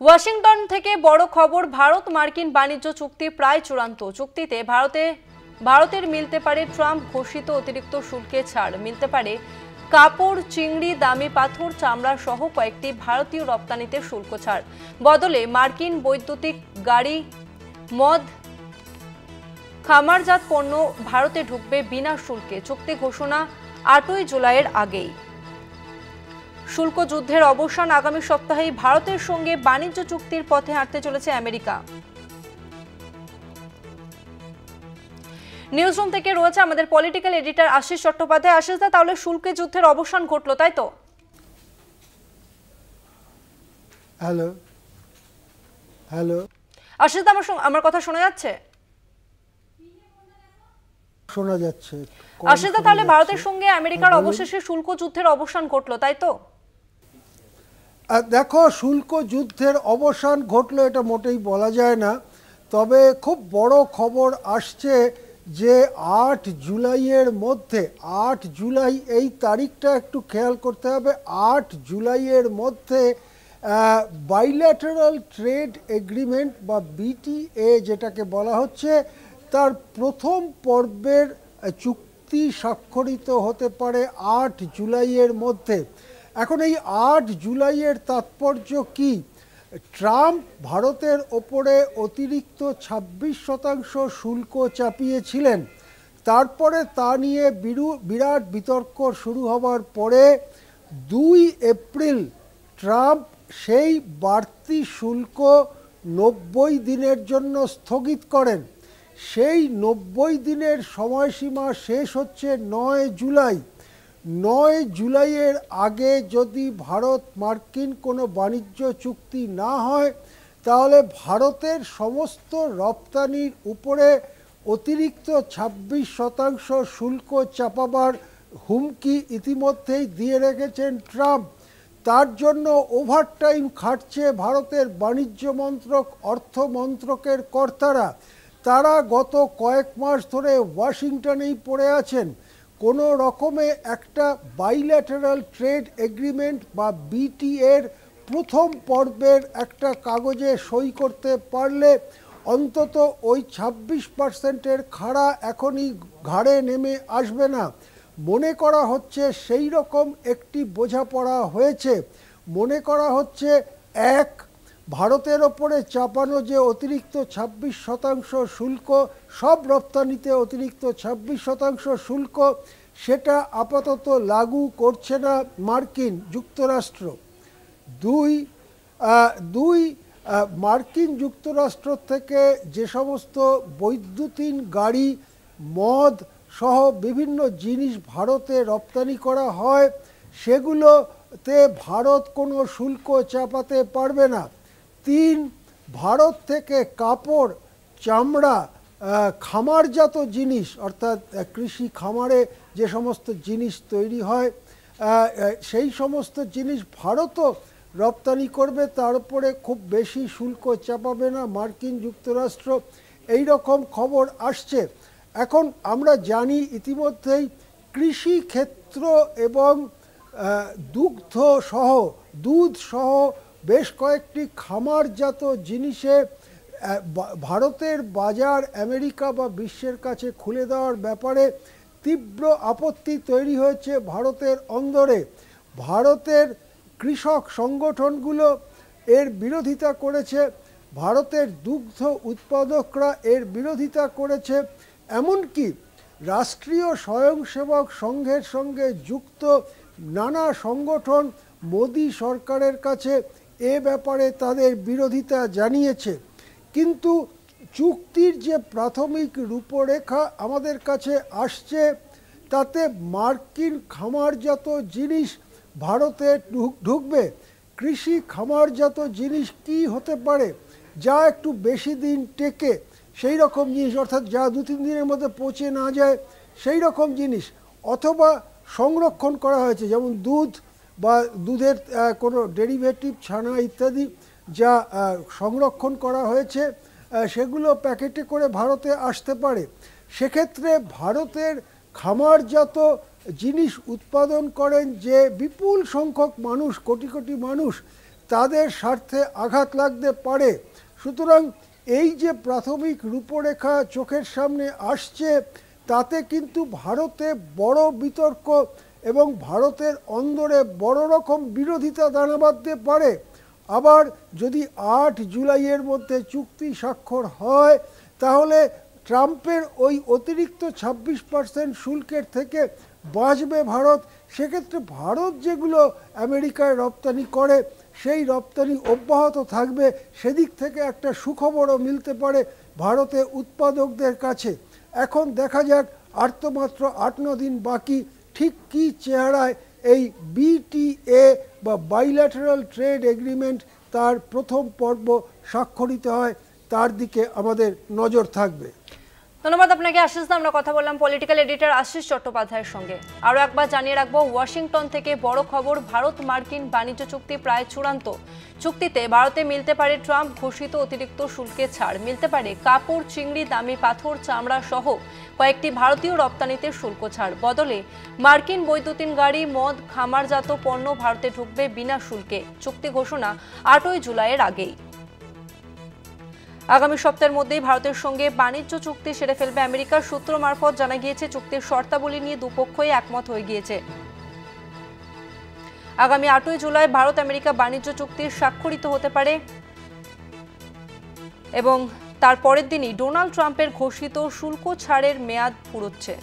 Washington থেকে বড় খবর, ভারত মার্কিন বাণিজ্য চুক্তি প্রায় চূড়ান্ত। চুক্তিতে ভারতের মিলতে পারে ট্রাম্প ঘোষিত অতিরিক্ত শুল্কে ছাড়, মিলতে পারে কাপড়, চিংড়ি, দামি পাথর, চামড়া সহ কয়েকটি ভারতীয় রপ্তানিতে শুল্ক ছাড়। বদলে মার্কিন বৈদ্যুতিক গাড়ি, মদ, খামারজাত পণ্য ভারতে ঢুকবে বিনা শুল্কে। চুক্তি ঘোষণা 8ই জুলাইয়ের আগেই। শুল্ক যুদ্ধের অবসান, আগামী সপ্তাহেই ভারতের সঙ্গে বাণিজ্য চুক্তির পথে হাঁটতে চলেছে আমেরিকা। নিউজরুম থেকে রয়েছে আমাদের পলিটিক্যাল এডিটর আশিস চট্টোপাধ্যায়। আশিস দা, তাহলে শুল্ক যুদ্ধের অবসান ঘটলো, তাই তো? হ্যালো হ্যালো আশিস দা, আমার কথা শোনা যাচ্ছে? শোনা যাচ্ছে। আশিস দা, তাহলে ভারতের সঙ্গে আমেরিকার অবশেষে শুল্ক যুদ্ধের অবসান ঘটলো, তাই তো? দেখো, শুল্ক যুদ্ধের অবসান ঘটলো এটা মোটেই বলা যায় না, তবে খুব বড় খবর আসছে যে 8 জুলাইয়ের মধ্যে, 8 জুলাই এই তারিখটা একটু খেয়াল করতে হবে, 8 জুলাইয়ের মধ্যে বাইল্যাটারাল ট্রেড এগ্রিমেন্ট বা বিটিএ যেটাকে বলা হচ্ছে, তার প্রথম পর্বের চুক্তি স্বাক্ষরিত হতে পারে 8 জুলাইয়ের মধ্যে। এখন এই 8 জুলাইয়ের তাৎপর্য কি? ট্রাম্প ভারতের ওপরে অতিরিক্ত 26% শুল্ক চাপিয়েছিলেন, তারপরে তা নিয়ে বিরাট বিতর্ক শুরু হবার পরে 2 এপ্রিল ট্রাম্প সেই বাড়তি শুল্ক 90 দিনের জন্য স্থগিত করেন। সেই 90 দিনের সময়সীমা শেষ হচ্ছে 9 জুলাই। 9 জুলাইয়ের আগে যদি ভারত মার্কিন কোনো বাণিজ্য চুক্তি না হয়, তাহলে ভারতের সমস্ত রপ্তানির উপরে অতিরিক্ত 26% শুল্ক চাপাবার হুমকি ইতিমধ্যেই দিয়ে রেখেছেন ট্রাম্প। তার জন্য ওভারটাইম খাটছে ভারতের বাণিজ্য মন্ত্রক, অর্থ মন্ত্রকের কর্তারা। তারা গত কয়েক মাস ধরে ওয়াশিংটনেই পড়ে আছেন। কোনো রকমে একটা বাইল্যাটারাল ট্রেড এগ্রিমেন্ট বা বিটিএর প্রথম পর্বের একটা কাগজে সই করতে পারলে অন্তত ওই 26%-এর খাড়া এখনই ঘাড়ে নেমে আসবে না। মনে করা হচ্ছে সেই রকম একটি বোঝাপড়া হয়েছে। মনে করা হচ্ছে ভারতের ওপরে চাপানো যে অতিরিক্ত 26% শুল্ক, সব রপ্তানিতে অতিরিক্ত 26% শুল্ক, সেটা আপাতত লাগু করছে না মার্কিন যুক্তরাষ্ট্র। দুই মার্কিন যুক্তরাষ্ট্র থেকে যে সমস্ত বৈদ্যুতিন গাড়ি, মদ সহ বিভিন্ন জিনিস ভারতে রপ্তানি করা হয়, সেগুলোতে ভারত কোনো শুল্ক চাপাতে পারবে না। 3, ভারত থেকে কাপড়, চামড়া, খামারজাত জিনিস, অর্থাৎ কৃষি খামারে যে সমস্ত জিনিস তৈরি হয়, সেই সমস্ত জিনিস ভারতও রপ্তানি করবে, তার উপরে খুব বেশি শুল্ক চাপাবে না মার্কিন যুক্তরাষ্ট্র। এই রকম খবর আসছে। এখন আমরা জানি ইতিমধ্যেই কৃষি ক্ষেত্র এবং দুধ সহ বেশ কয়েকটি খামারজাত জিনিসে ভারতের বাজার আমেরিকা বা বিশ্বের কাছে খুলে দেওয়ার ব্যাপারে তীব্র আপত্তি তৈরি হয়েছে ভারতের অন্দরে। ভারতের কৃষক সংগঠনগুলো এর বিরোধিতা করেছে, ভারতের দুগ্ধ উৎপাদকরা এর বিরোধিতা করেছে, এমনকি রাষ্ট্রীয় স্বয়ংসেবক সংঘের সঙ্গে যুক্ত নানা সংগঠন মোদি সরকারের কাছে এ ব্যাপারে তাদের বিরোধিতা জানিয়েছে। কিন্তু চুক্তির যে প্রাথমিক রূপরেখা আমাদের কাছে আসছে, তাতে মার্কিন খামারজাত জিনিস ভারতে ঢুকবে। কৃষি খামারজাত জিনিস কি হতে পারে? যা একটু বেশি দিন টেকে, সেই রকম জিনিস, অর্থাৎ যা 2-3 দিনের মধ্যে পচে না যায় সেই রকম জিনিস, অথবা সংরক্ষণ করা হয়েছে, যেমন দুধ বা দুধের কোনো ডেরিভেটিভ, ছানা ইত্যাদি যা সংরক্ষণ করা হয়েছে, সেগুলো প্যাকেটে করে ভারতে আসতে পারে। সেক্ষেত্রে ভারতের খামারজাত জিনিস উৎপাদন করেন যে বিপুল সংখ্যক মানুষ, কোটি কোটি মানুষ, তাদের স্বার্থে আঘাত লাগতে পারে। সুতরাং এই যে প্রাথমিক রূপরেখা চোখের সামনে আসছে, তাতে কিন্তু ভারতে বড় বিতর্ক এবং ভারতের অন্দরে বড় রকম বিরোধিতা দানা বাঁধতে পারে। আবার যদি 8 জুলাইয়ের মধ্যে চুক্তি স্বাক্ষর হয়, তাহলে ট্রাম্পের ওই অতিরিক্ত 26% শুল্কের থেকে বাঁচবে ভারত। সেক্ষেত্রে ভারত যেগুলো আমেরিকায় রপ্তানি করে সেই রপ্তানি অব্যাহত থাকবে। সেদিক থেকে একটা সুখবরও মিলতে পারে ভারতে উৎপাদকদের কাছে। এখন দেখা যাক, আর তো মাত্র 8-9 দিন বাকি, ঠিক কী চেহারায় এই বিটিএ বা বাইল্যাটারাল ট্রেড এগ্রিমেন্ট তার প্রথম পর্ব স্বাক্ষরিত হয়, তার দিকে আমাদের নজর থাকবে। ধন্যবাদ আপনাকে আশিস দা। আমরা কথা বললাম পলিটিক্যাল এডিটর আশিস চট্টোপাধ্যায়ের সঙ্গে। আরও একবার জানিয়ে রাখবো, ওয়াশিংটন থেকে বড় খবর, ভারত মার্কিন বাণিজ্য চুক্তি প্রায় চূড়ান্ত। চুক্তিতে ভারতে মিলতে পারে ট্রাম্প ঘোষিত অতিরিক্ত শুল্কে ছাড়, মিলতে পারে কাপড়, চিংড়ি, দামি পাথর, চামড়া সহ কয়েকটি ভারতীয় রপ্তানিতে শুল্ক ছাড়। বদলে মার্কিন বৈদ্যুতিন গাড়ি, মদ, খামারজাত পণ্য ভারতে ঢুকবে বিনা শুল্কে। চুক্তি ঘোষণা 8 জুলাইয়ের আগেই। আগামী সপ্তাহের মধ্যেই ভারতের সঙ্গে বাণিজ্য চুক্তি সেরে ফেলবে আমেরিকা। সূত্র মারফত জানা গিয়েছে, চুক্তির শর্তাবলী নিয়ে দুপক্ষই একমত হয়ে গিয়েছে। আগামী 8 জুলাই ভারত আমেরিকা বাণিজ্য চুক্তি স্বাক্ষরিত হতে পারে এবং তার পরের দিনই ডোনাল্ড ট্রাম্পের ঘোষিত শুল্ক ছাড়ের মেয়াদ ফুরোচ্ছে।